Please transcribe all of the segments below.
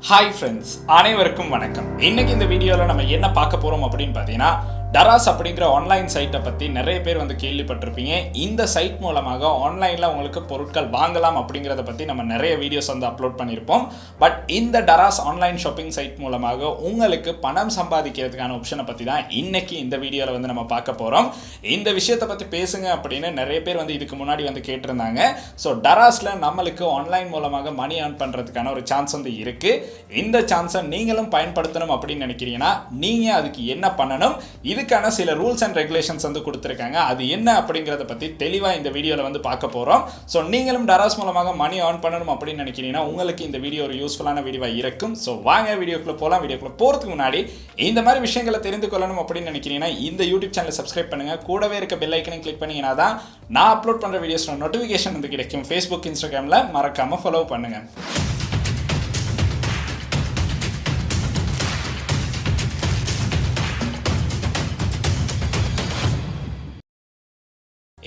Hi friends, அனைவருக்கும் வணக்கம். இன்னைக்கு இந்த வீடியோவில் நம்ம என்ன பார்க்க போகிறோம் அப்படின்னு பார்த்தீங்கன்னா, டராஸ் அப்படிங்கிற ஆன்லைன் சைட்டை பற்றி நிறைய பேர் கேள்விப்பட்டிருப்பீங்க. இந்த சைட் மூலமாக ஆன்லைனில் உங்களுக்கு பொருட்கள் வாங்கலாம் அப்படிங்கிறத பற்றி நம்ம நிறைய வீடியோஸ் அப்லோட் பண்ணியிருப்போம். பட் இந்த டராஸ் ஆன்லைன் ஷாப்பிங் சைட் மூலமாக உங்களுக்கு பணம் சம்பாதிக்கிறதுக்கான ஆப்ஷனை பற்றி தான் இன்னைக்கு இந்த வீடியோவில் நம்ம பார்க்க போகிறோம். இந்த விஷயத்தை பற்றி பேசுங்க அப்படின்னு நிறைய பேர் இதுக்கு முன்னாடி கேட்டிருந்தாங்க. ஸோ டராஸில் நம்மளுக்கு ஆன்லைன் மூலமாக மணி ஏர்ன் பண்ணுறதுக்கான ஒரு சான்ஸ் இருக்குது. இந்த சான்ஸை நீங்களும் பயன்படுத்தணும் அப்படின்னு நினைக்கிறீங்கன்னா நீங்கள் அதுக்கு என்ன பண்ணணும், இதுக்கான சில ரூல்ஸ் அண்ட் ரெகுலேஷன்ஸ் கொடுத்துருக்காங்க. அது என்ன அப்படிங்கிறத பற்றி தெளிவாக இந்த வீடியோவில் பார்க்க போகிறோம். ஸோ நீங்களும் டராஸ் மூலமாக மணி ஏர்ன் பண்ணணும் அப்படின்னு நினைக்கிறீங்கன்னா உங்களுக்கு இந்த வீடியோ ஒரு யூஸ்ஃபுல்லான வீடியோவாக இருக்கும். ஸோ வாங்க வீடியோக்குள்ளே போகலாம். வீடியோக்குள்ளே போகிறதுக்கு முன்னாடி இந்த மாதிரி விஷயங்களை தெரிந்து கொள்ளணும் அப்படின்னு நினைக்கிறீங்கன்னா இந்த யூடியூப் சேனலை சப்ஸ்கிரைப் பண்ணுங்கள். கூடவே இருக்க பெல் ஐக்கனையும் கிளிக் பண்ணிங்கன்னா தான் நான் அப்லோட் பண்ணுற வீடியோஸோட நோட்டிஃபிகேஷன் கிடைக்கும். ஃபேஸ்புக், இன்ஸ்டாகிராமில் மறக்காமல் ஃபாலோ பண்ணுங்கள்.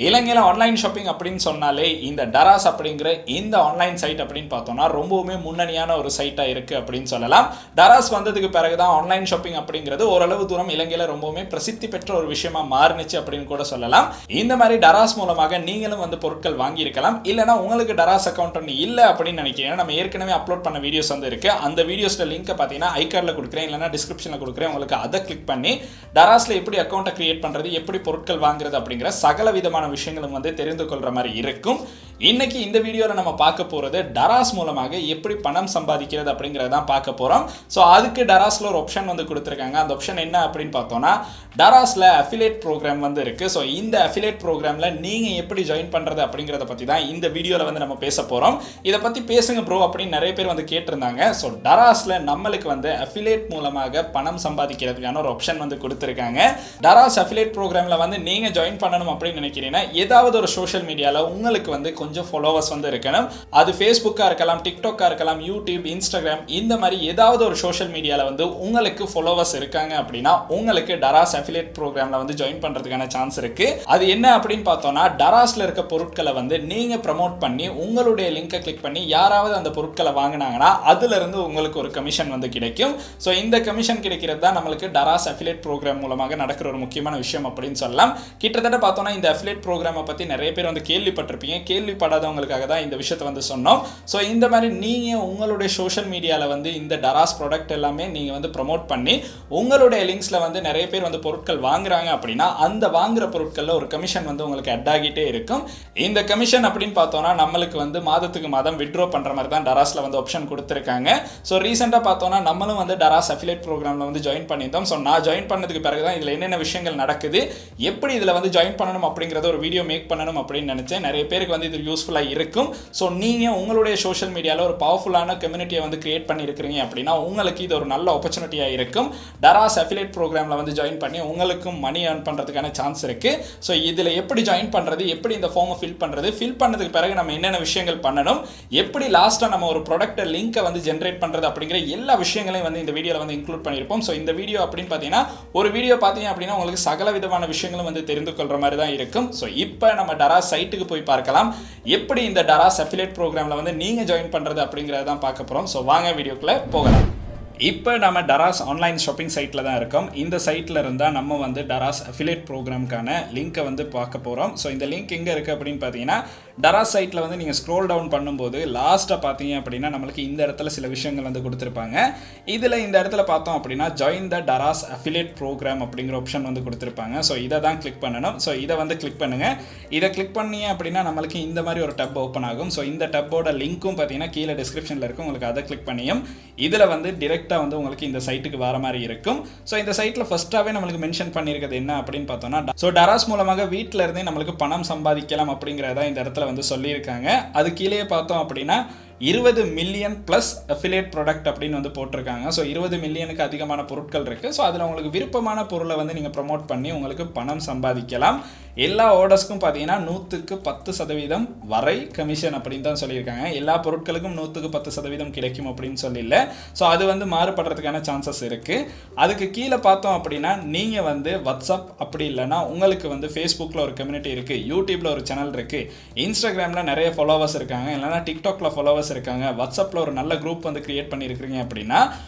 இலங்கையில் ஆன்லைன் ஷாப்பிங் அப்படின்னு சொன்னாலே இந்த டராஸ் அப்படிங்கிற இந்த ஆன்லைன் சைட் அப்படின்னு பார்த்தோம்னா ரொம்பவுமே முன்னணியான ஒரு சைட்டாக இருக்குது அப்படின்னு சொல்லலாம். டராஸ் வந்ததுக்கு பிறகு தான் ஆன்லைன் ஷாப்பிங் அப்படிங்கிறது ஓரளவு தூரம் இலங்கையில் ரொம்பவுமே பிரசித்தி பெற்ற ஒரு விஷயமா மாறுனுச்சு அப்படின்னு கூட சொல்லலாம். இந்த மாதிரி டராஸ் மூலமாக நீங்களும் பொருட்கள் வாங்கியிருக்கலாம். இல்லைனா உங்களுக்கு டராஸ் அக்கௌண்ட் ஒன்று இல்லை அப்படின்னு நினைக்கிறீங்கன்னா நம்ம ஏற்கனவே அப்லோட் பண்ண வீடியோஸ் இருக்குது. அந்த வீடியோஸோட லிங்கை பார்த்தீங்கன்னா ஐகார்டில் கொடுக்குறேன், இல்லைனா டிஸ்கிரிப்ஷனில் கொடுக்குறேன். உங்களுக்கு அதை கிளிக் பண்ணி டராஸில் எப்படி அக்கௌண்ட்டை கிரியேட் பண்ணுறது, எப்படி பொருட்கள் வாங்குறது அப்படிங்கிற சகல விதமான விஷயங்களும் தெரிந்து கொள்ற மாதிரி இருக்கும். இன்னைக்கு இந்த வீடியோல நம்ம பார்க்க போறது டராஸ் மூலமாக எப்படி பணம் சம்பாதிக்கிறது அப்படிங்கறத தான் பார்க்க போறோம். சோ அதுக்கு டராஸ்ல ஒரு ஆப்ஷன் கொடுத்திருக்காங்க. அந்த ஆப்ஷன் என்ன அப்படின்னு பார்த்தோம்னா, டராஸ்ல அஃபிலியேட் ப்ரோக்ராம் இருக்கு. சோ இந்த அஃபிலியேட் ப்ரோக்ராம்ல நீங்க எப்படி ஜாயின் பண்றது அப்படிங்கறத பத்தி தான் இந்த வீடியோல நம்ம பேச போறோம். இத பத்தி பேசுங்க ப்ரோ அப்படின்னு நிறைய பேர் கேட்டிருந்தாங்க. சோ டராஸ்ல நம்மளுக்கு அஃபிலியேட் மூலமாக பணம் சம்பாதிக்கிறதுக்கான ஒரு ஆப்ஷன் கொடுத்திருக்காங்க. டராஸ் அஃபிலியேட் ப்ரோக்ராம்ல நீங்க ஜாயின் பண்ணணும் அப்படின்னு நினைக்கிறீங்கன்னா ஏதாவது ஒரு சோஷியல் மீடியால உங்களுக்கு கொஞ்சம் ஃபாலோவர்ஸ் இருக்கணும். அது ஃபேஸ்புக்கா இருக்கலாம், டிக்டாக்கா இருக்கலாம், யூடியூப், இன்ஸ்டாகிராம், இந்த மாதிரி ஏதாவது ஒரு சோஷியல் மீடியால உங்களுக்கு ஃபாலோவர்ஸ் இருக்காங்க அப்படின்னா உங்களுக்கு டராஸ் அஃபிலியேட் ப்ரோக்ராம்ல ஜாயின் பண்றதுக்கான சான்ஸ் இருக்கு. அது என்ன அப்படின்னு பார்த்தோம்னா, டராஸ்ல இருக்க பொருட்களை நீங்க ப்ரமோட் பண்ணி உங்களுடைய லிங்கை கிளிக் பண்ணி யாராவது அந்த பொருட்களை வாங்கினாங்கன்னா அதுல இருந்து உங்களுக்கு ஒரு கமிஷன் கிடைக்கும். ஸோ இந்த கமிஷன் கிடைக்கிறது தான் நம்மளுக்கு டராஸ் அஃபிலியேட் ப்ரோக்ராம் மூலமாக நடக்கிற ஒரு முக்கியமான விஷயம் அப்படின்னு சொல்லலாம். கிட்டத்தட்ட பார்த்தோம்னா இந்த அஃபிலியேட் ப்ரோக்ராமை பத்தி நிறைய பேர் கேள்விப்பட்டிருப்பீங்க. கேள்விப்படாதவங்களுக்காக தான் இந்த விஷயத்தை சொன்னோம். ஸோ இந்த மாதிரி நீங்க உங்களுடைய சோஷியல் மீடியாவில் இந்த டராஸ் ப்ராடக்ட் எல்லாமே நீங்க ப்ரமோட் பண்ணி உங்களுடைய லிங்க்ஸ்ல நிறைய பேர் பொருட்கள் வாங்குறாங்க அப்படின்னா அந்த வாங்குற பொருட்கள்ல ஒரு கமிஷன் உங்களுக்கு அட் ஆகிட்டே இருக்கும். இந்த கமிஷன் அப்படின்னு பார்த்தோம்னா நம்மளுக்கு மாதத்துக்கு மாதம் வித்ட்ரா பண்ற மாதிரி தான் டராஸ்ல ஆப்ஷன் கொடுத்திருக்காங்க. ஸோ ரீசெண்டா பார்த்தோம்னா நம்மளும் டராஸ் அஃபிலியேட் ப்ரோக்ராம்ல ஜாயின் பண்ணியிருந்தோம். ஸோ நான் ஜாயின் பண்ணதுக்கு பிறகு தான் இதுல என்னென்ன விஷயங்கள் நடக்குது, எப்படி இதுல ஜாயின் பண்ணணும் அப்படிங்கறத ஒரு வீடியோ மேக் பண்ணணும் அப்படின்னு நினைச்சேன். நிறைய பேருக்கு இது யூஸ்ஃபுல்லா இருக்கும். ஸோ நீங்க உங்களுடைய சோஷியல் மீடியால ஒரு பவர்ஃபுல்லான கம்யூனிட்டியை கிரியேட் பண்ணி இருக்கிறீங்க அப்படின்னா உங்களுக்கு இது ஒரு நல்ல ஆப்பர்ச்சுனிட்டியா இருக்கும். டராஸ் அஃபிலியேட் ப்ரோக்ராம்ல ஜாயின் பண்ணி உங்களுக்கும் மணி ஏர்ன் பண்றதுக்கான சான்ஸ் இருக்கு. ஸோ இதுல எப்படி ஜாயின் பண்றது, எப்படி இந்த ஃபார்மை ஃபில் பண்றது, ஃபில் பண்ணதுக்கு பிறகு நம்ம என்னென்ன விஷயங்கள் பண்ணணும், எப்படி லாஸ்டா நம்ம ஒரு ப்ராடக்ட் லிங்கை ஜென்ரேட் பண்றது அப்படிங்கிற எல்லா விஷயங்களையும் இந்த வீடியோல இன்க்ளூட் பண்ணியிருப்போம். ஸோ இந்த வீடியோ அப்படின்னு பார்த்தீங்கன்னா ஒரு வீடியோ பார்த்தீங்க அப்படின்னா உங்களுக்கு சகல விதமான விஷயங்களும் தெரிந்து கொள்ற மாதிரி தான் இருக்கும். ஸோ இப்போ நம்ம டராஸ் சைட்டுக்கு போய் பார்க்கலாம். எப்படி இந்த டராஸ் அஃபிலியேட் ப்ரோக்ராம்ல நீங்க ஜாயின் பண்றது அப்படிங்கறத தான் பார்க்க போறோம். ஸோ வாங்க வீடியோக்குள்ள போகலாம். இப்போ நம்ம டராஸ் ஆன்லைன் ஷாப்பிங் சைட்டில் தான் இருக்கோம். இந்த சைட்டில் இருந்தால் நம்ம டராஸ் அஃபிலியேட் ப்ரோக்ராம்க்கான லிங்க்கை பார்க்க போகிறோம். ஸோ இந்த லிங்க் எங்கே இருக்குது அப்படின்னு பார்த்தீங்கன்னா, டராஸ் சைட்டில் நீங்கள் ஸ்க்ரோல் டவுன் பண்ணும்போது லாஸ்ட்டாக பார்த்தீங்க அப்படின்னா நம்மளுக்கு இந்த இடத்துல சில விஷயங்கள் கொடுத்துருப்பாங்க. இதில் இந்த இடத்துல பார்த்தோம் அப்படின்னா join the Daraz affiliate program அப்படிங்கிற ஆப்ஷன் கொடுத்துருப்பாங்க. ஸோ இதை தான் கிளிக் பண்ணணும். ஸோ இதை கிளிக் பண்ணுங்கள். இதை கிளிக் பண்ணீங்க அப்படின்னா நம்மளுக்கு இந்த மாதிரி ஒரு டப் ஓப்பன் ஆகும். ஸோ இந்த டப்போட லிங்க்கும் பார்த்தீங்கன்னா கீழே டிஸ்கிரிப்ஷனில் இருக்கும். உங்களுக்கு அதை கிளிக் பண்ணியும் இதில் டிரெக்ட் உங்களுக்கு இந்த சைட்டுக்கு வர மாதிரி இருக்கும். சோ இந்த சைட்ல ஃபர்ஸ்டாவே நமக்கு மென்ஷன் பண்ணிருக்கிறது என்ன அப்படின்னு பார்த்தோம்னா, சோ டராஸ் மூலமாக வீட்ல இருந்தே நமக்கு பணம் சம்பாதிக்கலாம் அப்படிங்கறத இந்த இடத்துல சொல்லியிருக்காங்க. அது கீழே பார்த்தோம் அப்படின்னா 20 மில்லியன் பிளஸ் அஃபிலியேட் ப்ராடக்ட் அப்படின்னு போட்டிருக்காங்க. ஸோ 20 மில்லியனுக்கு அதிகமான பொருட்கள் இருக்குது. ஸோ அதில் உங்களுக்கு விருப்பமான பொருளை நீங்கள் ப்ரமோட் பண்ணி உங்களுக்கு பணம் சம்பாதிக்கலாம். எல்லா ஆர்டர்ஸ்க்கும் பார்த்தீங்கன்னா 100% வரை கமிஷன் அப்படின்னு தான் சொல்லியிருக்காங்க. எல்லா பொருட்களுக்கும் 100% கிடைக்கும் அப்படின்னு சொல்லல. ஸோ அது மாறுபடுறதுக்கான சான்சஸ் இருக்குது. அதுக்கு கீழே பார்த்தோம் அப்படின்னா நீங்கள் வாட்ஸ்அப் அப்படி இல்லைன்னா உங்களுக்கு ஃபேஸ்புக்கில் ஒரு கம்யூனிட்டி இருக்குது, யூடியூப்பில் ஒரு சேனல் இருக்குது, இன்ஸ்டாகிராமில் நிறைய ஃபாலோவர்ஸ் இருக்காங்க, இல்லைனா டிக்டாக்ல ஃபாலோவர்ஸ் ஃபாலோவர்ஸ் இருக்காங்க, வாட்ஸ்அப்பில் ஒரு நல்ல குரூப் வந்து கிரியேட் பண்ணியிருக்கிறீங்க அப்படின்னா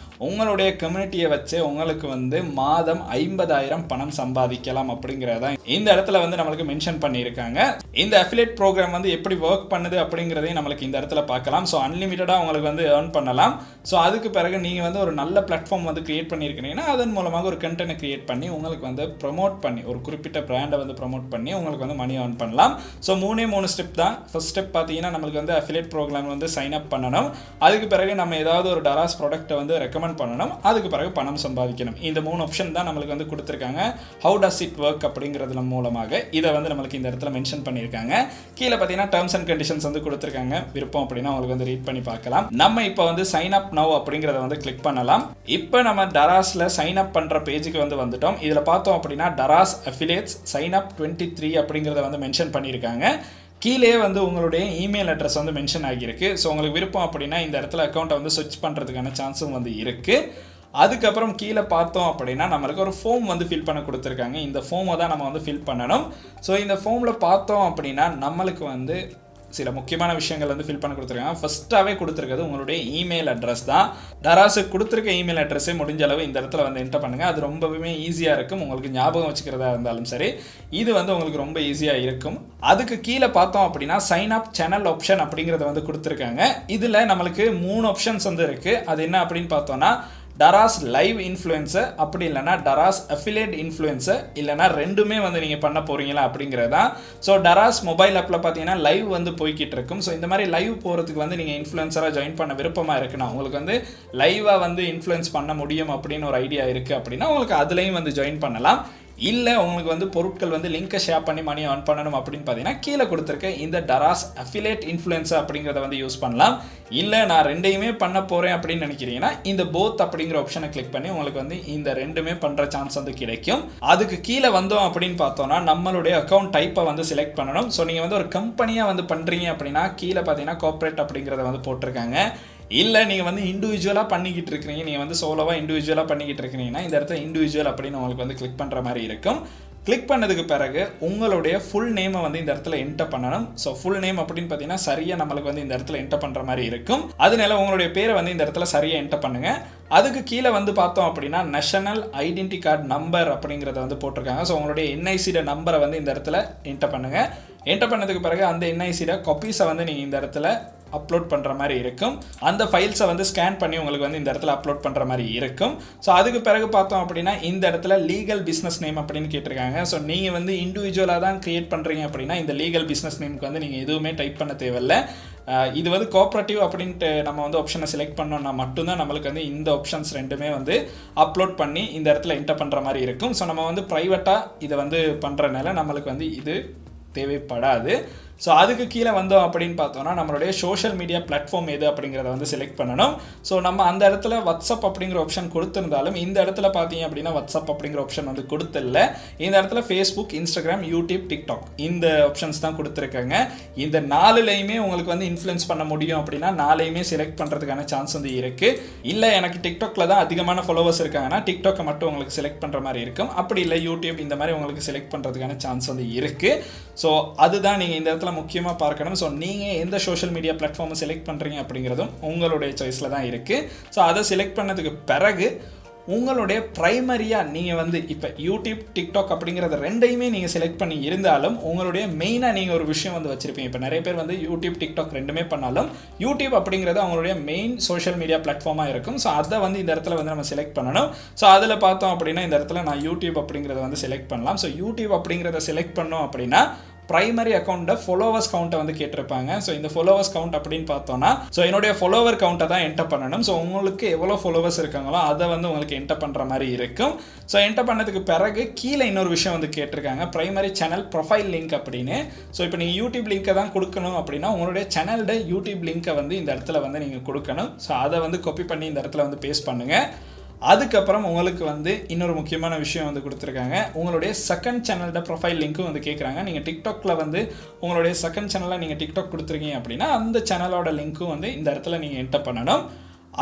உங்களுடைய கம்யூனிட்டியை வச்சு உங்களுக்கு வந்து மாதம் 50,000 பணம் சம்பாதிக்கலாம் அப்படிங்கிறத இந்த இடத்துல வந்து நம்மளுக்கு மென்ஷன் பண்ணியிருக்காங்க. இந்த அஃபிலியேட் ப்ரோக்ராம் வந்து எப்படி ஒர்க் பண்ணுது அப்படிங்கிறதையும் நம்மளுக்கு இந்த இடத்துல பார்க்கலாம். ஸோ அன்லிமிட்டடாக உங்களுக்கு வந்து ஏர்ன் பண்ணலாம். ஸோ அதுக்கு பிறகு நீங்கள் வந்து ஒரு நல்ல பிளாட்ஃபார்ம் வந்து கிரியேட் பண்ணியிருக்கிறீங்கன்னா அதன் மூலமாக ஒரு கண்டென்ட் கிரியேட் பண்ணி உங்களுக்கு வந்து ப்ரொமோட் பண்ணி ஒரு குறிப்பிட்ட பிராண்டை வந்து ப்ரொமோட் பண்ணி உங்களுக்கு வந்து மணி ஏர்ன் பண்ணலாம். ஸோ 3 ஸ்டெப் தான். ஃபர்ஸ்ட் ஸ்டெப் பார்த்தீங்கன்னா நம்மளுக்கு வந்து அஃபிலியேட் ப்ரோக்ராம் வந்து சைன் அப் பண்ணணும். அதுக்கு பிறகு நம்ம ஏதாவது ஒரு டராஸ் ப்ராடக்ட்டை வந்து ரெக்கமெண்ட் பண்ணணும். அதுக்கு பிறகு பணம் சம்பாதிக்கணும். இந்த 3 ஆப்ஷன் தான் நம்மளுக்கு வந்து கொடுத்துருக்காங்க. ஹவு டஸ் இட் ஒர்க் அப்படிங்கிறது மூலமாக இதை வந்து நம்மளுக்கு இந்த இடத்துல மென்ஷன் பண்ணியிருக்காங்க. கீழே பார்த்தீங்கன்னா டர்ம்ஸ் அண்ட் கண்டிஷன்ஸ் வந்து கொடுத்துருக்காங்க. விருப்பம் அப்படின்னா உங்களுக்கு வந்து ரீட் பண்ணி பார்க்கலாம். நம்ம இப்போ வந்து சைன் அப் நவ் அப்படிங்கிறத வந்து கிளிக் பண்ணலாம். இப்போ நம்ம டராஸ்ல சைன் அப் பண்ற பேஜுக்கு வந்து வந்துட்டோம். இதில் பார்த்தோம் அப்படின்னா டராஸ் அஃபிலியேட்ஸ் சைன் அப் 23 அப்படிங்கிறத வந்து மென்ஷன் பண்ணியிருக்காங்க. கீழே வந்து உங்களுடைய இமெயில் அட்ரஸ் வந்து மென்ஷன் ஆகியிருக்கு. ஸோ உங்களுக்கு விருப்பம் அப்படின்னா இந்த இடத்துல அக்கௌண்ட்டை வந்து ஸ்விட்ச் பண்ணுறதுக்கான சான்ஸும் வந்து இருக்குது. அதுக்கப்புறம் கீழே பார்த்தோம் அப்படின்னா நம்மளுக்கு ஒரு ஃபார்ம் வந்து ஃபில் பண்ண கொடுத்துருக்காங்க. இந்த ஃபார்மை தான் நம்ம வந்து ஃபில் பண்ணணும். ஸோ இந்த ஃபார்மில் பார்த்தோம் அப்படின்னா நம்மளுக்கு வந்து சில முக்கியமான விஷயங்கள் வந்து ஃபில் பண்ண கொடுத்துருக்காங்க. ஃபர்ஸ்ட்டாகவே கொடுத்துருக்கிறது உங்களுடைய இமெயில் அட்ரஸ் தான். டராஸுக்கு கொடுத்துருக்க இமெயில் அட்ரஸே முடிஞ்ச அளவு இந்த இடத்துல வந்து என்டர் பண்ணுங்கள். அது ரொம்பவே ஈஸியாக இருக்கும். உங்களுக்கு ஞாபகம் வச்சுக்கிறதா இருந்தாலும் சரி, இது வந்து உங்களுக்கு ரொம்ப ஈஸியாக இருக்கும். அதுக்கு கீழே பார்த்தோம் அப்படின்னா சைன் அப் சேனல் ஆப்ஷன் அப்படிங்கிறத வந்து கொடுத்துருக்காங்க. இதில் நம்மளுக்கு 3 ஆப்ஷன்ஸ் வந்து இருக்குது. அது என்ன அப்படின்னு பார்த்தோன்னா டராஸ் லைவ் இன்ஃப்ளூயன்சர், அப்படி இல்லைனா டராஸ் அஃபிலியேட் இன்ஃப்ளூயன்சர், இல்லைனா ரெண்டுமே வந்து நீங்கள் பண்ண போகிறீங்களா அப்படிங்கிறதா. ஸோ டராஸ் மொபைல் ஆப்பில் பார்த்தீங்கன்னா லைவ் வந்து போய்கிட்டு இருக்கும். ஸோ இந்த மாதிரி லைவ் போகிறதுக்கு வந்து நீங்கள் இன்ஃப்ளூயன்சராக ஜாயின் பண்ண விருப்பமாக இருக்குன்னா உங்களுக்கு வந்து லைவாக வந்து இன்ஃப்ளூயன்ஸ் பண்ண முடியும் அப்படின்னு ஒரு ஐடியா இருக்குது அப்படின்னா உங்களுக்கு அதுலேயும் வந்து ஜாயின் பண்ணலாம். இல்லை உங்களுக்கு வந்து பொருட்கள் வந்து லிங்கை ஷேர் பண்ணி மணி ஏர்ன் பண்ணணும் அப்படின்னு பார்த்தீங்கன்னா கீழே கொடுத்துருக்க இந்த டராஸ் அஃபிலியேட் இன்ஃப்ளூயன்சர் அப்படிங்கிறத வந்து யூஸ் பண்ணலாம். இல்லை நான் ரெண்டையுமே பண்ண போகிறேன் அப்படின்னு நினைக்கிறீங்கன்னா இந்த போத் அப்படிங்கிற ஆப்ஷனை கிளிக் பண்ணி உங்களுக்கு வந்து இந்த ரெண்டுமே பண்ணுற சான்ஸ் வந்து கிடைக்கும். அதுக்கு கீழே வந்தோம் அப்படின்னு பார்த்தோன்னா நம்மளுடைய அக்கௌண்ட் டைப்பை வந்து செலக்ட் பண்ணணும். ஸோ நீங்கள் வந்து ஒரு கம்பெனியாக வந்து பண்ணுறீங்க அப்படின்னா கீழே பார்த்தீங்கன்னா கார்ப்பரேட் அப்படிங்கிறத வந்து போட்டிருக்காங்க. இல்லை நீங்கள் வந்து இண்டிவிஜுவலாக பண்ணிக்கிட்டு இருக்கிறீங்க, நீங்கள் வந்து சோலோவாக இண்டிவிஜுவலாக பண்ணிக்கிட்டு இருக்கிறீங்கன்னா இந்த இடத்துல இண்டிவிஜுவல் அப்படின்னு உங்களுக்கு வந்து கிளிக் பண்ணுற மாதிரி இருக்கும். கிளிக் பண்ணதுக்கு பிறகு உங்களுடைய ஃபுல் நேமை வந்து இந்த இடத்துல என்டர் பண்ணணும். ஸோ ஃபுல் நேம் அப்படின்னு பார்த்தீங்கன்னா சரியாக நம்மளுக்கு வந்து இந்த இடத்துல என்டர் பண்ணுற மாதிரி இருக்கும். அதனால உங்களுடைய பேரை வந்து இந்த இடத்துல சரியாக என்டர் பண்ணுங்கள். அதுக்கு கீழே வந்து பார்த்தோம் அப்படின்னா நேஷனல் ஐடென்டி கார்டு நம்பர் அப்படிங்கிறத வந்து போட்டிருக்காங்க. ஸோ உங்களுடைய என்ஐசியோட நம்பரை வந்து இந்த இடத்துல என்டர் பண்ணுங்கள். என்டர் பண்ணதுக்கு பிறகு அந்த என்ஐசியோட காப்பீஸை வந்து நீங்கள் இந்த இடத்துல அப்லோட் பண்ணுற மாதிரி இருக்கும். அந்த ஃபைல்ஸை வந்து ஸ்கேன் பண்ணி உங்களுக்கு வந்து இந்த இடத்துல அப்லோட் பண்ணுற மாதிரி இருக்கும். ஸோ அதுக்கு பிறகு பார்த்தோம் அப்படின்னா இந்த இடத்துல லீகல் பிஸ்னஸ் நேம் அப்படின்னு கேட்டிருக்காங்க. ஸோ நீங்கள் வந்து இண்டிவிஜுவலாக தான் கிரியேட் பண்ணுறீங்க அப்படின்னா இந்த லீகல் பிஸ்னஸ் நேமுக்கு வந்து நீங்கள் எதுவுமே டைப் பண்ண தேவையில்லை. இது வந்து கோஆப்ரேட்டிவ் அப்படின்ட்டு நம்ம வந்து ஆப்ஷனை செலக்ட் பண்ணோம்னா மட்டும்தான் நம்மளுக்கு வந்து இந்த ஆப்ஷன்ஸ் ரெண்டுமே வந்து அப்லோட் பண்ணி இந்த இடத்துல என்டர் பண்ணுற மாதிரி இருக்கும். ஸோ நம்ம வந்து ப்ரைவேட்டாக இதை வந்து பண்ணுறதுனால நம்மளுக்கு வந்து இது தேவைப்படாது. ஸோ அதுக்கு கீழே வந்தோம் அப்படின்னு பார்த்தோன்னா நம்மளுடைய சோஷியல் மீடியா பிளாட்ஃபார்ம் எது அப்படிங்கிறத வந்து செலக்ட் பண்ணணும். ஸோ நம்ம அந்த இடத்துல வாட்ஸ்அப் அப்படிங்கிற ஆப்ஷன் கொடுத்துருந்தாலும் இந்த இடத்துல பார்த்தீங்க அப்படின்னா வாட்ஸ்அப் அப்படிங்கிற ஆப்ஷன் வந்து கொடுத்துல. இந்த இடத்துல ஃபேஸ்புக், இன்ஸ்டாகிராம், யூடியூப், டிக்டாக் இந்த ஆப்ஷன்ஸ் தான் கொடுத்துருக்காங்க. இந்த 4லையுமே உங்களுக்கு வந்து இன்ஃப்ளூயன்ஸ் பண்ண முடியும் அப்படின்னா 4லையுமே செலக்ட் பண்ணுறதுக்கான சான்ஸ் வந்து இருக்குது. இல்லை எனக்கு டிக்டாக்ல தான் அதிகமான ஃபாலோவர்ஸ் இருக்காங்கன்னா டிக்டாக்கை மட்டும் உங்களுக்கு செலக்ட் பண்ணுற மாதிரி இருக்கும். அப்படி இல்லை யூடியூப் இந்த மாதிரி உங்களுக்கு செலக்ட் பண்ணுறதுக்கான சான்ஸ் வந்து இருக்குது. ஸோ அதுதான் நீங்கள் இந்த இடத்துல முக்கியமாக பார்க்கணும். ஸோ நீங்கள் எந்த சோஷியல் மீடியா பிளாட்ஃபார்மை செலக்ட் பண்ணுறீங்க அப்படிங்கிறதும் உங்களுடைய சாய்ஸில் தான் இருக்குது. ஸோ அதை செலக்ட் பண்ணதுக்கு பிறகு உங்களுடைய ப்ரைமரியாக நீங்கள் வந்து இப்போ யூடியூப், டிக்டாக் அப்படிங்கிறத ரெண்டையுமே நீங்கள் செலக்ட் பண்ணி இருந்தாலும் உங்களுடைய மெயினாக நீங்கள் ஒரு விஷயம் வந்து வச்சுருப்பீங்க. இப்போ நிறைய பேர் வந்து யூடியூப், டிக்டாக் ரெண்டுமே பண்ணாலும் யூடியூப் அப்படிங்கிறது அவங்களுடைய மெயின் சோஷியல் மீடியா பிளாட்ஃபார்மாக இருக்கும். ஸோ அதை வந்து இந்த இடத்துல வந்து நம்ம செலக்ட் பண்ணணும். ஸோ அதில் பார்த்தோம் அப்படின்னா இந்த இடத்துல நான் யூடியூப் அப்படிங்கிறத வந்து செலக்ட் பண்ணலாம். ஸோ யூடியூப் அப்படிங்கிறத செலக்ட் பண்ணோம் அப்படின்னா பிரைமரி அக்கௌண்ட்டை ஃபாலோவர்ஸ் கவுண்ட்டை வந்து கேட்டிருப்பாங்க. ஸோ இந்த ஃபாலோவர்ஸ் கவுண்ட் அப்படின்னு பார்த்தோன்னா ஸோ என்னுடைய ஃபாலோவர் கவுண்ட்டை தான் என்டர் பண்ணணும். ஸோ உங்களுக்கு எவ்வளோ ஃபாலோவர்ஸ் இருக்காங்களோ அதை வந்து உங்களுக்கு என்டர் பண்ணுற மாதிரி இருக்கும். ஸோ என்டர் பண்ணதுக்கு பிறகு கீழே இன்னொரு விஷயம் வந்து கேட்டிருக்காங்க, பிரைமரி சேனல் ப்ரொஃபைல் லிங்க் அப்படின்னு. ஸோ இப்போ நீங்கள் யூடியூப் லிங்கை தான் கொடுக்கணும் அப்படின்னா உங்களுடைய சேனலோட யூடியூப் லிங்கை வந்து இந்த இடத்துல வந்து நீங்கள் கொடுக்கணும். ஸோ அதை வந்து காப்பி பண்ணி இந்த இடத்துல வந்து பேஸ்ட் பண்ணுங்கள். அதுக்கப்புறம் உங்களுக்கு வந்து இன்னொரு முக்கியமான விஷயம் வந்து கொடுத்துருக்காங்க, உங்களுடைய செகண்ட் சேனலோட ப்ரொஃபைல் லிங்க்கும் வந்து கேட்குறாங்க. நீங்கள் டிக்டாக்ல வந்து உங்களுடைய செகண்ட் சேனலில் நீங்கள் டிக்டாக் கொடுத்துருக்கீங்க அப்படின்னா அந்த சேனலோட லிங்க்கும் வந்து இந்த இடத்துல நீங்கள் என்டர் பண்ணணும்.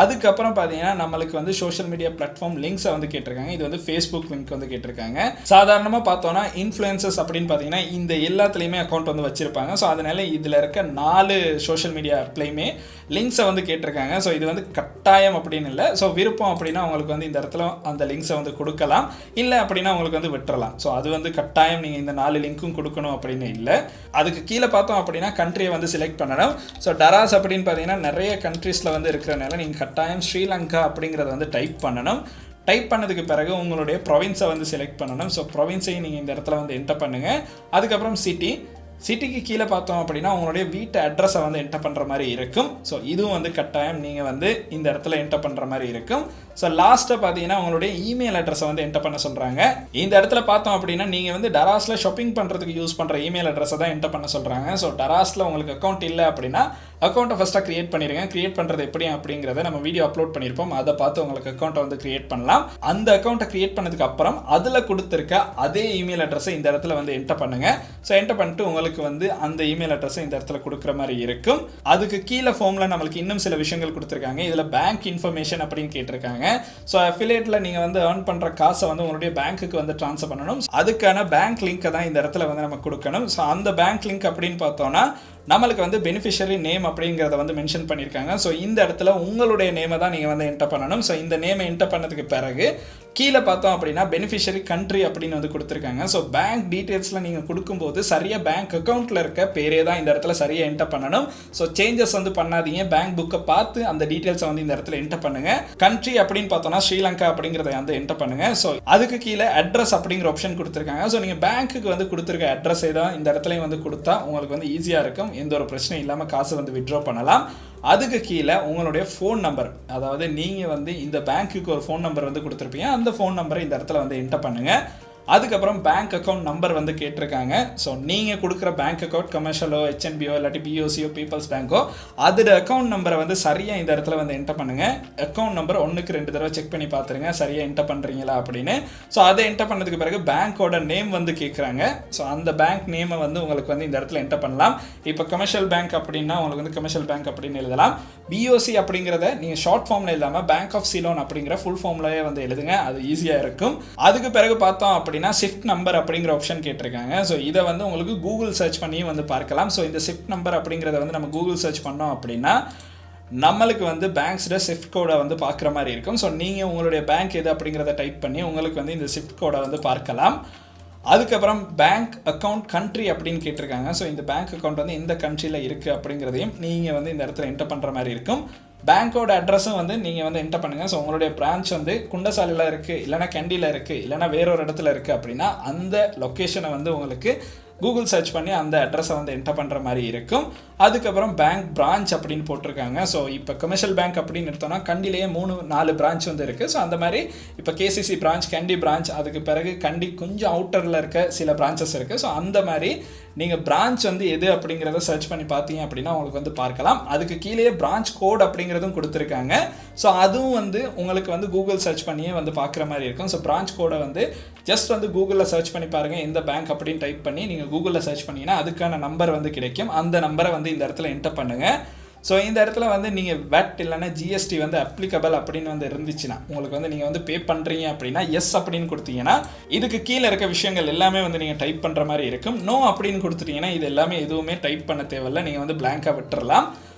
அதுக்கப்புறம் பார்த்தீங்கன்னா நம்மளுக்கு வந்து சோஷியல் மீடியா பிளாட்ஃபார்ம் லிங்க்ஸை வந்து கேட்டிருக்காங்க. இது வந்து ஃபேஸ்புக் லிங்க் வந்து கேட்டிருக்காங்க. சாதாரணமாக பார்த்தோன்னா இன்ஃப்ளூயன்சர்ஸ் அப்படின்னு பார்த்தீங்கன்னா இந்த எல்லாத்துலேயுமே அக்கௌண்ட் வந்து வச்சுருப்பாங்க. ஸோ அதனால இதில் இருக்க 4 சோஷியல் மீடியா ஆப்லையுமே லிங்க்ஸை வந்து கேட்டிருக்காங்க. ஸோ இது வந்து கட்டாயம் அப்படின்னு இல்லை. ஸோ விருப்பம் அப்படின்னா உங்களுக்கு வந்து இந்த இடத்துல அந்த லிங்க்ஸை வந்து கொடுக்கலாம், இல்லை அப்படின்னா உங்களுக்கு வந்து விட்டுறலாம். ஸோ அது வந்து கட்டாயம் நீங்கள் இந்த 4 லிங்க்கும் கொடுக்கணும் அப்படின்னு இல்லை. அதுக்கு கீழே பார்த்தோம் அப்படின்னா கண்ட்ரியை வந்து செலக்ட் பண்ணணும். ஸோ டராஸ் அப்படின்னு பார்த்தீங்கன்னா நிறைய கண்ட்ரீஸில் வந்து இருக்கிறனால நீங்கள் கட்டாயம் ஸ்ரீலங்கா அப்படிங்கிறத வந்து டைப் பண்ணணும். டைப் பண்ணதுக்கு பிறகு உங்களுடைய ப்ரொவின்ஸை வந்து செலக்ட் பண்ணணும். ஸோ ப்ரொவின்ஸையும் நீங்கள் இந்த இடத்துல வந்து என்டர் பண்ணுங்கள். அதுக்கப்புறம் சிட்டிக்கு கீழே பார்த்தோம் அப்படின்னா உங்களுடைய வீட்டு அட்ரஸை வந்து என்டர் பண்ணுற மாதிரி இருக்கும். ஸோ இதுவும் வந்து கட்டாயம் நீங்கள் வந்து இந்த இடத்துல என்டர் பண்ணுற மாதிரி இருக்கும். ஸோ லாஸ்ட்டாக பார்த்தீங்கன்னா உங்களுடைய இமெயில் அட்ரஸை வந்து என்டர் பண்ண சொல்கிறாங்க. இந்த இடத்துல பார்த்தோம் அப்படின்னா நீங்கள் வந்து டராஸில் ஷாப்பிங் பண்ணுறதுக்கு யூஸ் பண்ணுற இமெயில் அட்ரஸை தான் என்டர் பண்ண சொல்கிறாங்க. ஸோ டராஸில் உங்களுக்கு அக்கௌண்ட் இல்லை அப்படின்னா அக்கௌண்ட்டை ஃபஸ்ட்டாக க்ரியேட் பண்ணிடுங்க. க்ரியேட் பண்ணுறது எப்படி அப்படிங்கிறத நம்ம வீடியோ அப்லோட் பண்ணியிருப்போம். அதை பார்த்து உங்களுக்கு அக்கௌண்ட்டை வந்து க்ரியேட் பண்ணலாம். அந்த அக்கௌண்ட்டை க்ரியேட் பண்ணதுக்கு அப்புறம் அதில் கொடுத்துருக்க அதே இமெயில் அட்ரஸை இந்த இடத்துல வந்து என்டர் பண்ணுங்கள். ஸோ என்டர் பண்ணிட்டு உங்களுக்கு வந்து அந்த இமெயில் அட்ரஸை இந்த இடத்துல கொடுக்குற மாதிரி இருக்கும். அதுக்கு கீழே ஃபார்மில் நம்மளுக்கு இன்னும் சில விஷயங்கள் கொடுத்துருக்காங்க. இதில் பேங்க் இன்ஃபர்மேஷன் அப்படின்னு கேட்டிருக்காங்க. ஸோ அஃபிலியேட்டில் நீங்கள் வந்து ஏர்ன் பண்ணுற காசை வந்து உங்களுடைய பேங்க்குக்கு வந்து ட்ரான்ஸ்ஃபர் பண்ணணும். அதுக்கான பேங்க் லிங்க்கை தான் இந்த இடத்துல வந்து நம்ம கொடுக்கணும். ஸோ அந்த பேங்க் லிங்க் அப்படின்னு பார்த்தோன்னா நம்மளுக்கு வந்து பெனிஃபிஷரி நேம் அப்படிங்கிறத வந்து மென்ஷன் பண்ணியிருக்காங்க. ஸோ இந்த இடத்துல உங்களுடைய நேமை தான் நீங்கள் வந்து என்டர் பண்ணணும். ஸோ இந்த நேமை என்டர் பண்ணதுக்கு பிறகு கீழே பார்த்தோம் அப்படின்னா பெனிஃபிஷரி கண்ட்ரி அப்படின்னு வந்து கொடுத்துருக்காங்க. ஸோ பேங்க் டீட்டெயில்ஸில் நீங்கள் கொடுக்கும்போது சரியாக பேங்க் அக்கௌண்ட்டில் இருக்க பேரே தான் இந்த இடத்துல சரியாக என்டர் பண்ணணும். ஸோ சேஞ்சஸ் வந்து பண்ணாதீங்க. பேங்க் புக்கை பார்த்து அந்த டீட்டெயில்ஸை வந்து இந்த இடத்துல என்டர் பண்ணுங்கள். கண்ட்ரி அப்படின்னு பார்த்தோன்னா ஸ்ரீலங்கா அப்படிங்கிறத வந்து என்டர் பண்ணுங்கள். ஸோ அதுக்கு கீழே அட்ரஸ் அப்படிங்கிற ஆப்ஷன் கொடுத்துருக்காங்க. ஸோ நீங்கள் பேங்க்குக்கு வந்து கொடுத்துருக்க அட்ரஸை தான் இந்த இடத்துலையும் வந்து கொடுத்தா உங்களுக்கு வந்து ஈஸியாக இருக்கும். எந்த ஒரு பிரச்சனையும் இல்லாமல் காசு வந்து வித்ட்ரா பண்ணலாம். அதுக்கு கீழே உங்களுடைய ஃபோன் நம்பர், அதாவது நீங்கள் வந்து இந்த பேங்க்குக்கு ஒரு ஃபோன் நம்பர் வந்து கொடுத்துருப்பீங்க. அந்த ஃபோன் நம்பரை இந்த இடத்துல வந்து என்டர் பண்ணுங்கள். அதுக்கப்புறம் பேங்க் அக்கௌண்ட் நம்பர் வந்து கேட்டிருக்காங்க. ஸோ நீங்கள் கொடுக்குற பேங்க் அக்கௌண்ட் கமர்ஷியலோ ஹெச்என்பியோ இல்லாட்டி பிஓசியோ பீப்புள்ஸ் பேங்கோ அதோட அக்கௌண்ட் நம்பரை வந்து சரியாக இந்த இடத்துல வந்து என்டர் பண்ணுங்கள். அக்கௌண்ட் நம்பர் 1க்கு 2 தடவை செக் பண்ணி பார்த்துருங்க சரியாக என்டர் பண்ணுறீங்களா அப்படின்னு. ஸோ அதை என்டர் பண்ணதுக்கு பிறகு பேங்க்கோட நேம் வந்து கேட்குறாங்க. ஸோ அந்த பேங்க் நேமை வந்து உங்களுக்கு வந்து இந்த இடத்துல என்டர் பண்ணலாம். இப்போ கமர்ஷியல் பேங்க் அப்படின்னா உங்களுக்கு வந்து கமர்ஷியல் பேங்க் அப்படின்னு எழுதலாம். பிஓசி அப்படிங்கிறத நீங்கள் ஷார்ட் ஃபார்மில் எழுதாமல் பேங்க் ஆஃப் சிலோன் அப்படிங்கிற ஃபுல் ஃபார்ம்லேயே வந்து எழுதுங்க. அது ஈஸியாக இருக்கும். அதுக்கு பிறகு பார்த்தோம் அப்படின்னா ஷிஃப்ட் நம்பர் அப்படிங்கிற ஆப்ஷன் கேட்டிருக்காங்க. ஸோ இதை வந்து உங்களுக்கு கூகுள் சர்ச் பண்ணியும் வந்து பார்க்கலாம். ஸோ இந்த ஷிஃப்ட் நம்பர் அப்படிங்கிறத வந்து நம்ம கூகுள் சர்ச் பண்ணோம் அப்படின்னா நம்மளுக்கு வந்து பேங்க்ஸோட ஷிஃப்ட் கோடை வந்து பார்க்குற மாதிரி இருக்கும். ஸோ நீங்கள் உங்களுடைய பேங்க் எது அப்படிங்கிறத டைப் பண்ணி உங்களுக்கு வந்து இந்த ஷிஃப்ட் கோடை வந்து பார்க்கலாம். அதுக்கப்புறம் பேங்க் அக்கௌண்ட் கண்ட்ரி அப்படின்னு கேட்டிருக்காங்க. ஸோ இந்த பேங்க் அக்கௌண்ட் வந்து எந்த கண்ட்ரியில் இருக்குது அப்படிங்கிறதையும் நீங்கள் வந்து இந்த இடத்துல என்டர் பண்ணுற மாதிரி இருக்கும். பேங்க்கோட அட்ரஸும் வந்து நீங்கள் வந்து என்டர் பண்ணுங்கள். ஸோ உங்களுடைய பிரான்ச் வந்து குண்டசாலையில் இருக்குது, இல்லைனா கேண்டியில் இருக்குது, இல்லைனா வேறொரு இடத்துல இருக்குது அப்படின்னா அந்த லொக்கேஷனை வந்து உங்களுக்கு கூகுள் சர்ச் பண்ணி அந்த அட்ரஸை வந்து என்டர் பண்ணுற மாதிரி இருக்கும். அதுக்கப்புறம் பேங்க் பிரான்ச் அப்படின்னு போட்டிருக்காங்க. ஸோ இப்போ கமர்ஷியல் பேங்க் அப்படின்னு எடுத்தோம்னா கண்டிலேயே 3-4 பிரான்ச் வந்து இருக்குது. ஸோ அந்த மாதிரி இப்போ கேசிசி பிரான்ச், கேண்டி பிரான்ச், அதுக்கு பிறகு கண்டி கொஞ்சம் அவுட்டரில் இருக்க சில பிரான்ச்சஸ் இருக்குது. ஸோ அந்த மாதிரி நீங்கள் பிரான்ச் வந்து எது அப்படிங்கிறத சர்ச் பண்ணி பார்த்தீங்க அப்படின்னா உங்களுக்கு வந்து பார்க்கலாம். அதுக்கு கீழே பிரான்ச் கோட் அப்படிங்கிறதும் கொடுத்துருக்காங்க. ஸோ அதுவும் வந்து உங்களுக்கு வந்து கூகுள் சர்ச் பண்ணியே வந்து பார்க்குற மாதிரி இருக்கும். ஸோ பிரான்ச் கோடை வந்து ஜஸ்ட் வந்து கூகுளில் சர்ச் பண்ணி பாருங்கள். எந்த பேங்க் அப்படின்னு டைப் பண்ணி நீங்கள் கூகுளில் சர்ச் பண்ணிங்கன்னா அதுக்கான நம்பர் வந்து கிடைக்கும். அந்த நம்பரை வந்து இந்த இடத்துல என்டர் பண்ணுங்கள். ஸோ இந்த இடத்துல வந்து நீங்கள் வெட் இல்லைன்னா ஜிஎஸ்டி வந்து அப்ளிகபிள் அப்படின்னு வந்து இருந்துச்சுன்னா உங்களுக்கு வந்து நீங்கள் வந்து பே பண்ணுறீங்க அப்படின்னா எஸ் அப்படின்னு கொடுத்தீங்கன்னா இதுக்கு கீழே இருக்க விஷயங்கள் எல்லாமே வந்து நீங்கள் டைப் பண்ணுற மாதிரி இருக்கும். நோ அப்படின்னு கொடுத்துட்டீங்கன்னா இது எல்லாமே எதுவுமே டைப் பண்ண தேவையில்லை, நீங்கள் வந்து பிளாங்காக விட்டுறலாம்.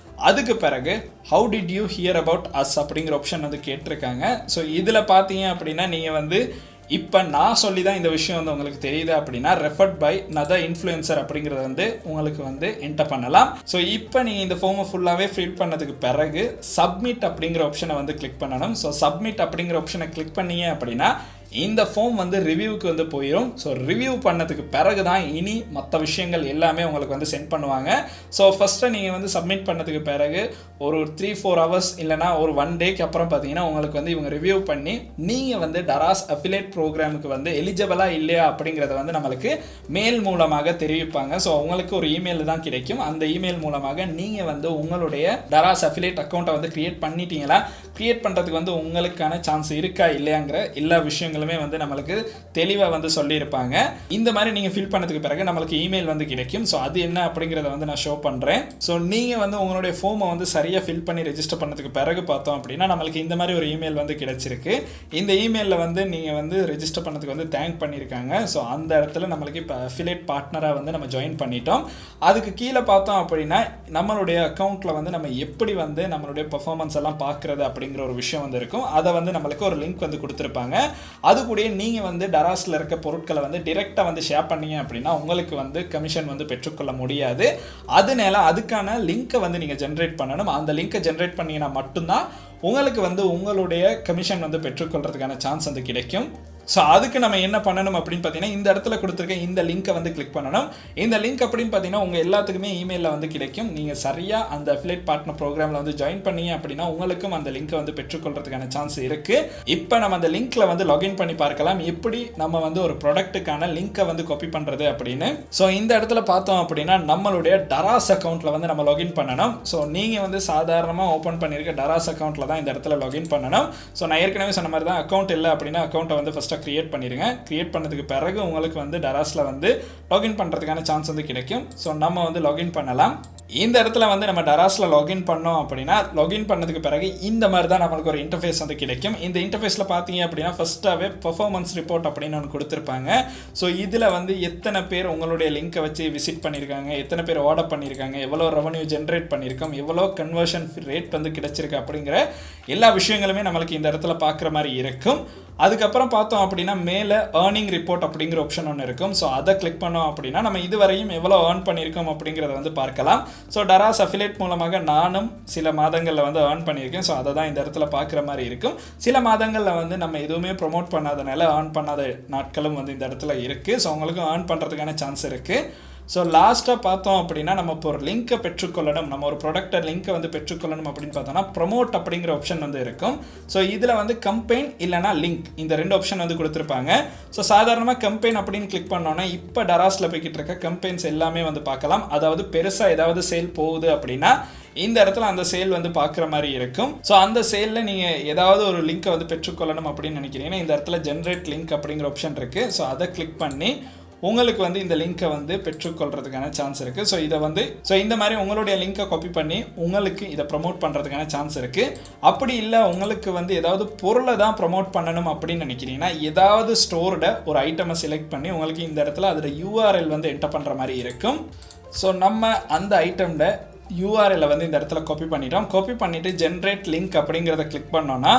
அதுக்கு பிறகு how did you here about us அப்படிங்கிற ஆப்ஷன் வந்து கேட்டிருக்காங்க. ஸோ இதில் பார்த்தீங்க அப்படின்னா நீங்கள் வந்து இப்போ நான் சொல்லி தான் இந்த விஷயம் வந்து உங்களுக்கு தெரியுது அப்படின்னா ரெஃபர்ட் பை நதர் இன்ஃப்ளூயன்சர் அப்படிங்கிறத வந்து உங்களுக்கு வந்து என்டர் பண்ணலாம். ஸோ இப்போ நீங்கள் இந்த ஃபார்மை ஃபுல்லாகவே ஃபில் பண்ணதுக்கு பிறகு சப்மிட் அப்படிங்கிற ஆப்ஷனை வந்து கிளிக் பண்ணணும். ஸோ சப்மிட் அப்படிங்கிற ஆப்ஷனை கிளிக் பண்ணீங்க அப்படின்னா இந்த ஃபார்ம் வந்து ரிவ்யூவுக்கு வந்து போயிடும். ஸோ ரிவ்யூ பண்ணதுக்கு பிறகு தான் இனி மற்ற விஷயங்கள் எல்லாமே உங்களுக்கு வந்து சென்ட் பண்ணுவாங்க. ஸோ ஃபஸ்ட்டு நீங்கள் வந்து சப்மிட் பண்ணதுக்கு பிறகு ஒரு 3-4 ஹவர்ஸ் இல்லைனா ஒரு 1 டேக்கு அப்புறம் பார்த்தீங்கன்னா உங்களுக்கு வந்து இவங்க ரிவ்யூ பண்ணி நீங்கள் வந்து டராஸ் அஃபிலியேட் ப்ரோக்ராமுக்கு வந்து எலிஜிபிளாக இல்லையா அப்படிங்கிறத வந்து நம்மளுக்கு மெயில் மூலமாக தெரிவிப்பாங்க. ஸோ உங்களுக்கு ஒரு இமெயில் தான் கிடைக்கும். அந்த இமெயில் மூலமாக நீங்கள் வந்து உங்களுடைய டராஸ் அஃபிலியேட் அக்கௌண்ட்டை வந்து க்ரியேட் பண்ணிட்டீங்களா, க்ரியேட் பண்ணுறதுக்கு வந்து உங்களுக்கான சான்ஸ் இருக்கா இல்லையாங்கிற எல்லா விஷயங்களும் வந்து நம்மளுக்கு தெளிவா வந்து சொல்லியிருப்பாங்க. இந்த மாதிரி நீங்க ஃபில் பண்ணதுக்கு பிறகு நம்மளுக்கு இமெயில் வந்து கிடைக்கும். ஸோ அது என்ன அப்படிங்கிறத வந்து நான் ஷோ பண்றேன். ஸோ நீங்க வந்து உங்களுடைய ஃபார்மை வந்து சரியா சரியாக ஃபில் பண்ணி ரெஜிஸ்டர் பண்ணதுக்கு பிறகு பார்த்தோம் அப்படின்னா நம்மளுக்கு இந்த மாதிரி ஒரு இமெயில் வந்து கிடைச்சிருக்கு. இந்த இமெயிலில் வந்து நீங்கள் வந்து ரெஜிஸ்டர் பண்ணதுக்கு வந்து தேங்க் பண்ணியிருக்காங்க. ஸோ அந்த இடத்துல நம்மளுக்கு இப்போ அஃபிலியேட் பார்ட்னராக வந்து நம்ம ஜாயின் பண்ணிட்டோம். அதுக்கு கீழே பார்த்தோம் அப்படின்னா நம்மளுடைய அக்கௌண்ட்டில் வந்து நம்ம எப்படி வந்து நம்மளுடைய பெர்ஃபார்மன்ஸ் எல்லாம் பார்க்குறது அப்படிங்கிற ஒரு விஷயம் வந்து இருக்கும். அதை வந்து நம்மளுக்கு ஒரு லிங்க் வந்து கொடுத்துருப்பாங்க. அது கூட நீங்கள் வந்து டராஸில் இருக்க பொருட்களை வந்து டிரெக்டாக வந்து ஷேர் பண்ணீங்க அப்படின்னா உங்களுக்கு வந்து கமிஷன் வந்து பெற்றுக்கொள்ள முடியாது. அதனால அதுக்கான லிங்க்கை வந்து நீங்கள் ஜென்ரேட் பண்ணணும். அந்த லிங்க்கை ஜென்ரேட் பண்ணீங்கன்னா மட்டும்தான் உங்களுக்கு வந்து உங்களுடைய கமிஷன் வந்து பெற்றுக்கொள்றதுக்கான சான்ஸ் வந்து கிடைக்கும். ஸோ அதுக்கு நம்ம என்ன பண்ணணும் அப்படின்னு பார்த்தீங்கன்னா இந்த இடத்துல கொடுத்துருக்க இந்த லிங்க்கை வந்து கிளிக் பண்ணணும். இந்த லிங்க் அப்படின்னு பார்த்தீங்கன்னா உங்கள் எல்லாத்துக்குமே இமெயிலில் வந்து கிடைக்கும். நீங்கள் சரியாக அந்த அஃபிலியேட் பார்ட்னர் ப்ரோக்ராமில் வந்து ஜாயின் பண்ணீங்க அப்படின்னா உங்களுக்கும் அந்த லிங்க்கை வந்து பெற்றுக்கொள்றதுக்கான சான்ஸ் இருக்குது. இப்போ நம்ம அந்த லிங்க்கில் வந்து லாகின் பண்ணி பார்க்கலாம் எப்படி நம்ம வந்து ஒரு ப்ராடக்ட்டுக்கான லிங்க்கை வந்து காப்பி பண்ணுறது அப்படின்னு. ஸோ இந்த இடத்துல பார்த்தோம் அப்படின்னா நம்மளுடைய டராஸ் அக்கௌண்ட்டில் வந்து நம்ம லாகின் பண்ணணும். ஸோ நீங்கள் வந்து சாதாரணமாக ஓப்பன் பண்ணியிருக்க டராஸ் அக்கௌண்ட்டில் தான் இந்த இடத்துல லாகின் பண்ணணும். ஸோ நான் ஏற்கனவே சொன்ன மாதிரி தான் அக்கௌண்ட் இல்லை அப்படின்னா அக்கௌண்ட்டை வந்து ஃபஸ்ட்டு கிரியேட் பண்ணிடுங்க. கிரியேட் பண்ணதுக்கு பிறகு உங்களுக்கு வந்து டராஸில் வந்து லாகின் பண்ணுறதுக்கான சான்ஸ் வந்து கிடைக்கும். ஸோ நம்ம வந்து லாகின் பண்ணலாம். இந்த இடத்துல வந்து நம்ம டராஸில் லாகின் பண்ணோம் அப்படின்னா லாகின் பண்ணதுக்கு பிறகு இந்த மாதிரி தான் நம்மளுக்கு ஒரு இன்டர்ஃபேஸ் வந்து கிடைக்கும். இந்த இன்டர்ஃபேஸில் பார்த்தீங்க அப்படின்னா ஃபஸ்ட்டாகவே பெர்ஃபார்மன்ஸ் ரிப்போர்ட் அப்படின்னு ஒன்று கொடுத்துருப்பாங்க. ஸோ இதில் வந்து எத்தனை பேர் உங்களுடைய லிங்கை வச்சு விசிட் பண்ணியிருக்காங்க, எத்தனை பேர் ஆர்டர் பண்ணியிருக்காங்க, எவ்வளோ ரெவன்யூ ஜென்ரேட் பண்ணியிருக்கோம், எவ்வளோ கன்வர்ஷன் ரேட் வந்து கிடைச்சிருக்கு அப்படிங்கிற எல்லா விஷயங்களுமே நம்மளுக்கு இந்த இடத்துல பார்க்குற மாதிரி இருக்கும். அதுக்கப்புறம் பார்த்தோம் அப்படின்னா மேலே ஏர்னிங் ரிப்போர்ட் அப்படிங்கிற ஆப்ஷன் ஒன்று இருக்கும். ஸோ அதை கிளிக் பண்ணோம் அப்படின்னா நம்ம இதுவரையும் எவ்வளோ ஏர்ன் பண்ணியிருக்கோம் அப்படிங்கிறத வந்து பார்க்கலாம். ஸோ டராஸ் அஃபிலியேட் மூலமாக நானும் சில மாதங்களில் வந்து ஏர்ன் பண்ணியிருக்கேன். ஸோ அதை தான் இந்த இடத்துல பார்க்குற மாதிரி இருக்கும். சில மாதங்களில் வந்து நம்ம எதுவுமே ப்ரொமோட் பண்ணாதனால ஏர்ன் பண்ணாத நாட்களும் வந்து இந்த இடத்துல இருக்குது. ஸோ அவங்களுக்கும் ஏர்ன் பண்ணுறதுக்கான சான்ஸ் இருக்குது. ஸோ லாஸ்ட்டாக பார்த்தோம் அப்படின்னா நம்ம இப்போ ஒரு லிங்க்கை பெற்றுக்கொள்ளணும், நம்ம ஒரு ப்ராடக்டை லிங்க்கை வந்து பெற்றுக்கொள்ளணும் அப்படின்னு பார்த்தோம்னா ப்ரொமோட் அப்படிங்கிற ஆப்ஷன் வந்து இருக்கும். ஸோ இதில் வந்து கம்பெயின் இல்லைனா லிங்க் இந்த ரெண்டு ஆப்ஷன் வந்து கொடுத்துருப்பாங்க. ஸோ சாதாரணமாக கம்பெயின் அப்படின்னு கிளிக் பண்ணோன்னா இப்போ டராஸில் போய்கிட்டு இருக்க கம்பெயின்ஸ் எல்லாமே வந்து பார்க்கலாம். அதாவது பெருசாக ஏதாவது சேல் போகுது அப்படின்னா இந்த இடத்துல அந்த சேல் வந்து பார்க்குற மாதிரி இருக்கும். ஸோ அந்த சேலில் நீங்கள் ஏதாவது ஒரு லிங்க்கை வந்து பெற்றுக்கொள்ளணும் அப்படின்னு நினைக்கிறீங்கன்னா இந்த இடத்துல ஜென்ரேட் லிங்க் அப்படிங்கிற ஆப்ஷன் இருக்குது. ஸோ அதை கிளிக் பண்ணி உங்களுக்கு வந்து இந்த லிங்க்கை வந்து பெற்றுக்கொள்றதுக்கான சான்ஸ் இருக்குது. ஸோ இதை வந்து இந்த மாதிரி உங்களுடைய லிங்க்கை காப்பி பண்ணி உங்களுக்கு இதை ப்ரொமோட் பண்ணுறதுக்கான சான்ஸ் இருக்குது. அப்படி இல்லை உங்களுக்கு வந்து ஏதாவது பொருளை தான் ப்ரொமோட் பண்ணணும் அப்படின்னு நினைக்கிறீங்கன்னா ஏதாவது ஸ்டோரோட ஒரு ஐட்டமை செலக்ட் பண்ணி உங்களுக்கு இந்த இடத்துல அதோட URL வந்து என்டர் பண்ணுற மாதிரி இருக்கும். ஸோ நம்ம அந்த ஐட்டம்ட URL வந்து இந்த இடத்துல காப்பி பண்ணிட்டோம். காப்பி பண்ணிவிட்டு ஜென்ரேட் லிங்க் அப்படிங்கிறத கிளிக் பண்ணோன்னா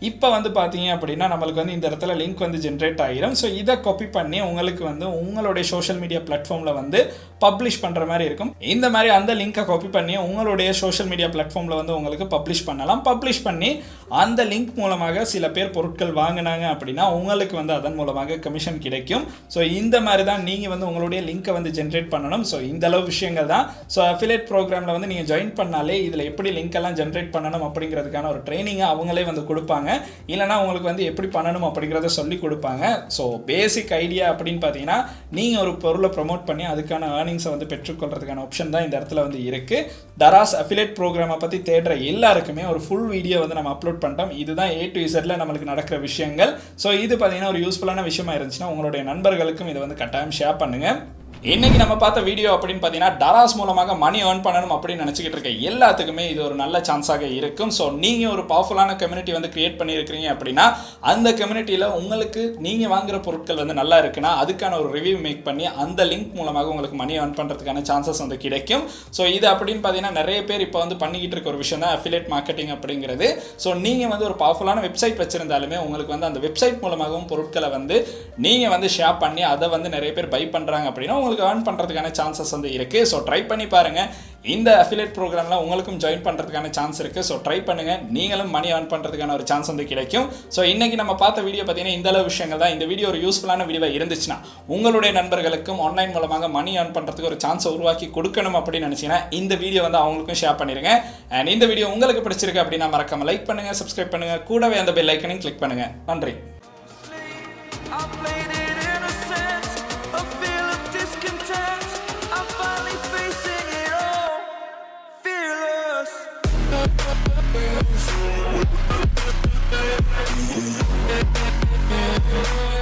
இப்போ வந்து பார்த்தீங்க அப்படின்னா நம்மளுக்கு வந்து இந்த இடத்துல லிங்க் வந்து ஜென்ரேட் ஆகிடும். ஸோ இதை காப்பி பண்ணி உங்களுக்கு வந்து உங்களுடைய சோஷியல் மீடியா பிளாட்ஃபார்மில் வந்து பப்ளிஷ் பண்ணுற மாதிரி இருக்கும். இந்த மாதிரி அந்த லிங்க்கை காப்பி பண்ணி உங்களுடைய சோஷியல் மீடியா பிளாட்ஃபார்மில் வந்து உங்களுக்கு பப்ளிஷ் பண்ணலாம். பப்ளிஷ் பண்ணி அந்த லிங்க் மூலமாக சில பேர் பொருட்கள் வாங்கினாங்க அப்படின்னா உங்களுக்கு வந்து அதன் மூலமாக கமிஷன் கிடைக்கும். ஸோ இந்த மாதிரி தான் நீங்கள் வந்து உங்களுடைய லிங்க்கை வந்து ஜென்ரேட் பண்ணணும். ஸோ இந்த அளவு விஷயங்கள் தான். ஸோ அஃபிலியேட் ப்ரோக்ராமில் வந்து நீங்கள் ஜாயின் பண்ணாலே இதில் எப்படி லிங்க் எல்லாம் ஜென்ரேட் பண்ணணும் அப்படிங்கிறதுக்கான ஒரு ட்ரைனிங்கை அவங்களே வந்து கொடுப்பாங்க. இல்லைனா உங்களுக்கு வந்து எப்படி பண்ணணும் அப்படிங்கிறத சொல்லி கொடுப்பாங்க. ஸோ பேசிக் ஐடியா அப்படின்னு பார்த்தீங்கன்னா நீங்கள் ஒரு பொருளை ப்ரொமோட் பண்ணி அதுக்கான ஏர்னிங்ஸை வந்து பெற்றுக்கொள்றதுக்கான ஆப்ஷன் தான் இந்த இடத்துல வந்து இருக்குது. டராஸ் அஃபிலியேட் ப்ரோக்ராமை பற்றி தேடுற எல்லாருக்குமே ஒரு ஃபுல் வீடியோ வந்து நம்ம அப்லோட் பண்ணிட்டோம். இதுதான் A to Z நம்மளுக்கு நடக்கிற விஷயங்கள். ஸோ இது பார்த்தீங்கன்னா ஒரு யூஸ்ஃபுல்லான விஷயமா இருந்துச்சுன்னா உங்களுடைய நண்பர்களுக்கும் இதை வந்து கட்டாயம் ஷேர் பண்ணுங்கள். இன்னைக்கு நம்ம பார்த்த வீடியோ அப்படின்னு பார்த்தீங்கன்னா டராஸ் மூலமாக மணி ஏர்ன் பண்ணணும் அப்படின்னு நினச்சிக்கிட்டு இருக்க எல்லாத்துக்குமே இது ஒரு நல்ல சான்ஸாக இருக்கும். ஸோ நீங்கள் ஒரு பவர்ஃபுல்லான கம்யூனிட்டி வந்து கிரியேட் பண்ணியிருக்கிறீங்க அப்படின்னா அந்த கம்யூனிட்டியில் உங்களுக்கு நீங்கள் வாங்குற பொருட்கள் வந்து நல்லா இருக்குன்னா அதுக்கான ஒரு ரிவ்யூ மேக் பண்ணி அந்த லிங்க் மூலமாக உங்களுக்கு மணி ஏர்ன் பண்ணுறதுக்கான சான்சஸ் வந்து கிடைக்கும். ஸோ இது அப்படின்னு பார்த்தீங்கன்னா நிறைய பேர் இப்போ வந்து பண்ணிக்கிட்டு இருக்க ஒரு விஷயம் தான் அஃபிலியேட் மார்க்கெட்டிங் அப்படிங்கிறது. ஸோ நீங்கள் வந்து ஒரு பவர்ஃபுல்லான வெப்சைட் வச்சிருந்தாலுமே உங்களுக்கு வந்து அந்த வெப்சைட் மூலமாகவும் பொருட்களை வந்து நீங்கள் வந்து ஷேர் பண்ணி அதை வந்து நிறைய பேர் பை பண்ணுறாங்க அப்படின்னா உங்களுக்கு ஏர்ன் பண்ணுறதுக்கான சான்சஸ் வந்து இருக்குது. ஸோ ட்ரை பண்ணி பாருங்கள். இந்த அஃபிலியேட் ப்ரோக்ராமில் உங்களுக்கும் ஜாயின் பண்ணுறதுக்கான சான்ஸ் இருக்குது. ஸோ ட்ரை பண்ணுங்கள். நீங்களும் மணி ஏர்ன் பண்ணுறதுக்கான ஒரு சான்ஸ் வந்து கிடைக்கும். ஸோ இன்றைக்கி நம்ம பார்த்த வீடியோ பார்த்தீங்கன்னா இந்த அளவு விஷயங்கள் தான். இந்த வீடியோ ஒரு யூஸ்ஃபுல்லான வீடியோவாக இருந்துச்சுன்னா உங்களுடைய நண்பர்களுக்கும் ஆன்லைன் மூலமாக மணி ஏர்ன் பண்ணுறதுக்கு ஒரு சான்ஸை உருவாக்கி கொடுக்கணும் அப்படின்னு நினச்சிங்கன்னா இந்த வீடியோ வந்து அவங்களுக்கும் ஷேர் பண்ணிடுங்க. அண்ட் இந்த வீடியோ உங்களுக்கு பிடிச்சிருக்கு அப்படின்னா மறக்காம லைக் பண்ணுங்கள், சப்ஸ்கிரைப் பண்ணுங்கள், கூடவே அந்த பெல் ஐக்கனையும் கிளிக் பண்ணுங்கள். nandri. We'll be right back.